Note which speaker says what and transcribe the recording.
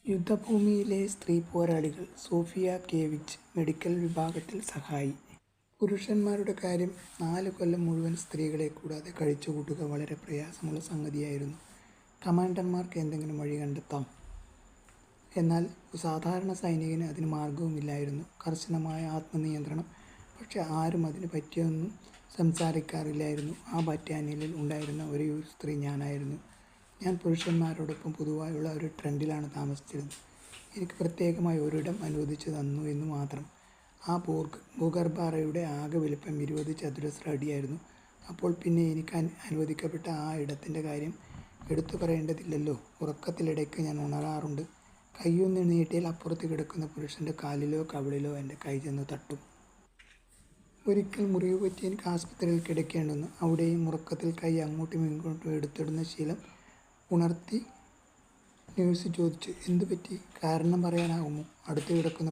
Speaker 1: യുദ്ധഭൂമിയിലെ സ്ത്രീ പോരാളികൾ. Sophia കേവിച്ച്, medical വിഭാഗത്തിൽ സഹായി. പുരുഷന്മാരുടെ കാര്യം 4 കൊല്ലം മുഴുവൻ സ്ത്രീകളെ കൂടാതെ കഴിച്ചുകൂട്ടുക വളരെ പ്രയാസമുള്ള സംഗതിയായിരുന്നു. കമാൻഡർമാർക്ക് എന്തെങ്കിലും വഴി കണ്ടെത്താം. എന്നാൽ സാധാരണ സൈനികന് അതിന് മാർഗവുമില്ലായിരുന്നു. കർശനമായ ആത്മനിയന്ത്രണം. പക്ഷെ ആരും അതിന് പറ്റിയൊന്നും സംസാരിക്കാറില്ലായിരുന്നു. ആ ബറ്റാലിയനിൽ ഉണ്ടായിരുന്ന ഒരേയൊരു സ്ത്രീ ഞാനായിരുന്നു. ഞാൻ പുരുഷന്മാരോടൊപ്പം പൊതുവായുള്ള ഒരു ടെന്റിലാണ് താമസിച്ചിരുന്നത്. എനിക്ക് പ്രത്യേകമായി ഒരിടം അനുവദിച്ചു തന്നു എന്നു മാത്രം. ആ ഭൂഗർഭ അറയുടെ ആകെ വലിപ്പം 20 ചതുരശ്ര അടിയായിരുന്നു. അപ്പോൾ പിന്നെ എനിക്ക് അനുവദിക്കപ്പെട്ട ആ ഇടത്തിൻ്റെ കാര്യം എടുത്തു പറയേണ്ടതില്ലല്ലോ. ഉറക്കത്തിലിടയ്ക്ക് ഞാൻ ഉണരാറുണ്ട്. കൈയൊന്ന് നീട്ടിയാൽ അപ്പുറത്ത് കിടക്കുന്ന പുരുഷൻ്റെ കാലിലോ കവിളിലോ എൻ്റെ കൈ ചെന്ന് തട്ടും. ഒരിക്കൽ മുറിവ് പറ്റി എനിക്ക് ആസ്പത്രിയിൽ കിടക്കേണ്ടി വന്നു. അവിടെയും ഉറക്കത്തിൽ കൈ അങ്ങോട്ടും ഇങ്ങോട്ടും എടുത്തിടുന്ന ശീലം. ഉണർത്തി നേഴ്സ് ചോദിച്ചു, എന്തു പറ്റി? കാരണം പറയാനാകുമോ? അടുത്ത് കിടക്കുന്ന